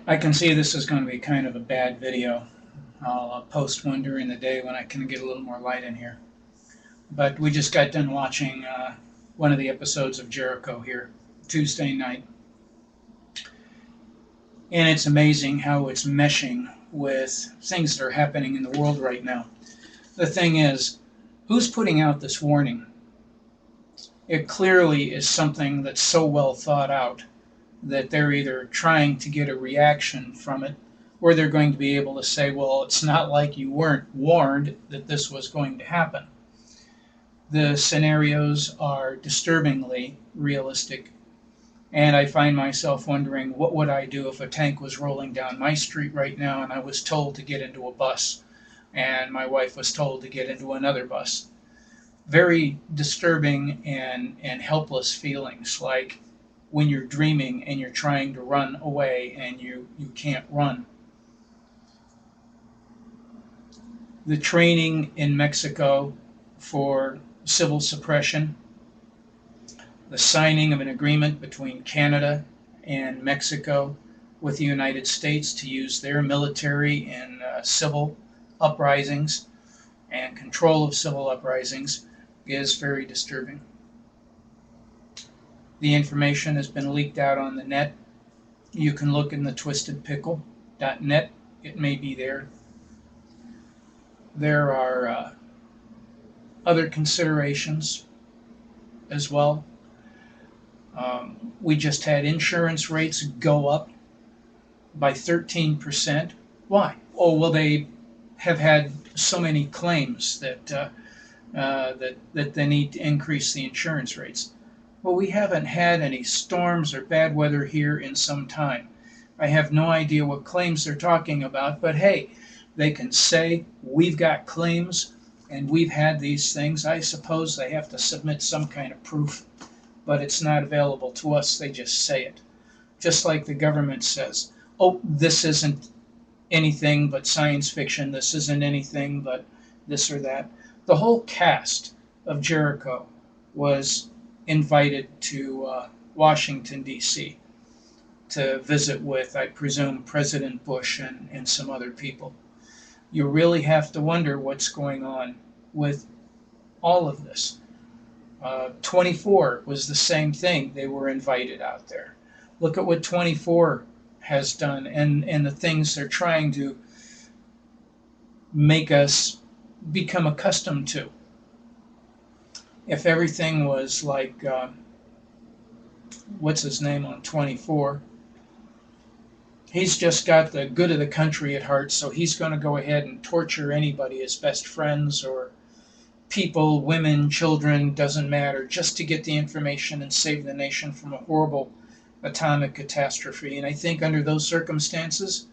I can see this is going to be kind of a bad video. I'll post one during the day when I can get a little more light in here. But we just got done watching one of the episodes of Jericho here Tuesday night. And it's amazing how it's meshing with things that are happening in the world right now. The thing is, who's putting out this warning? It clearly is something that's so well thought out that they're either trying to get a reaction from it, or they're going to be able to say, well, it's not like you weren't warned that this was going to happen. The scenarios are disturbingly realistic, and I find myself wondering, what would I do if a tank was rolling down my street right now and I was told to get into a bus, and my wife was told to get into another bus? Very disturbing and helpless feelings, like when you're dreaming and you're trying to run away and you can't run. The training in Mexico for civil suppression, the signing of an agreement between Canada and Mexico with the United States to use their military in civil uprisings and control of civil uprisings is very disturbing. The information has been leaked out on the net. You can look in the twistedpickle.net. It may be there. There are other considerations as well. We just had insurance rates go up by 13%. Why? Oh, well, they have had so many claims that they need to increase the insurance rates. Well, we haven't had any storms or bad weather here in some time. I have no idea what claims they're talking about, but hey, they can say, we've got claims and we've had these things. I suppose they have to submit some kind of proof, but it's not available to us. They just say it. Just like the government says, oh, this isn't anything but science fiction. This isn't anything but this or that. The whole cast of Jericho was invited to Washington, D.C. to visit with, I presume, President Bush and some other people. You really have to wonder what's going on with all of this. 24 was the same thing. They were invited out there. Look at what 24 has done and the things they're trying to make us become accustomed to. If everything was like, what's his name on 24? He's just got the good of the country at heart, so he's going to go ahead and torture anybody, his best friends or people, women, children, doesn't matter, just to get the information and save the nation from a horrible atomic catastrophe. And I think under those circumstances,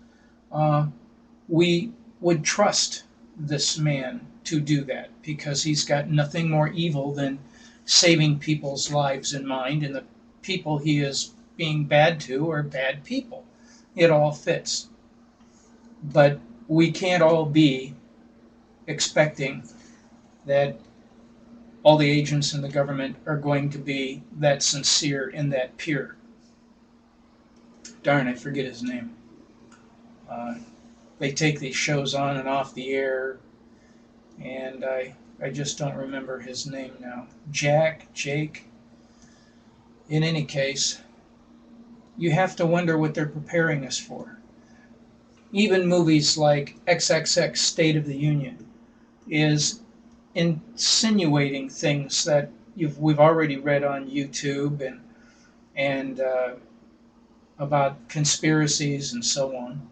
we would trust this man to do that, because he's got nothing more evil than saving people's lives in mind, and the people he is being bad to are bad people. It all fits. But we can't all be expecting that all the agents in the government are going to be that sincere and that pure. Darn, I forget his name. They take these shows on and off the air, and I just don't remember his name now. Jake. In any case, you have to wonder what they're preparing us for. Even movies like XXX State of the Union is insinuating things that we've already read on YouTube and about conspiracies and so on.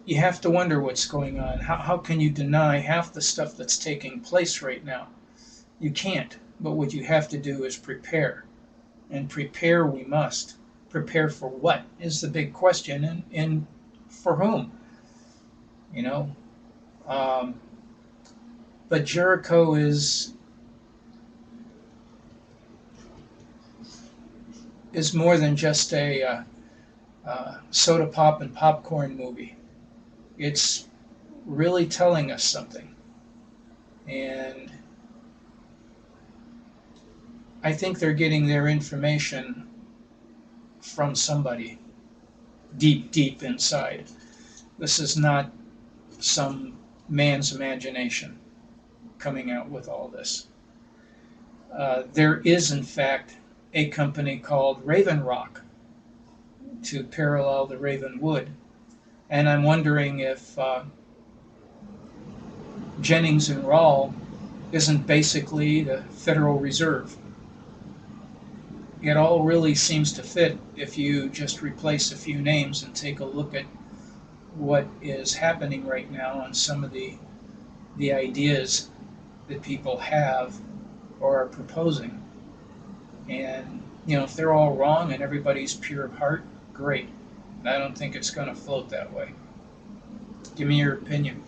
You have to wonder what's going on. How can you deny half the stuff that's taking place right now? You can't. But what you have to do is prepare. And prepare we must. Prepare for what is the big question, and for whom? You know? But Jericho is more than just a soda pop and popcorn movie. It's really telling us something. And I think they're getting their information from somebody. deep, deep inside. This is not some man's imagination coming out with all this. There is, in fact, a company called Raven Rock to parallel the Ravenwood. And I'm wondering if Jennings and Rawle isn't basically the Federal Reserve. It all really seems to fit if you just replace a few names and take a look at what is happening right now and some of the ideas that people have or are proposing. And, if they're all wrong and everybody's pure of heart, great. I don't think it's going to float that way. Give me your opinion.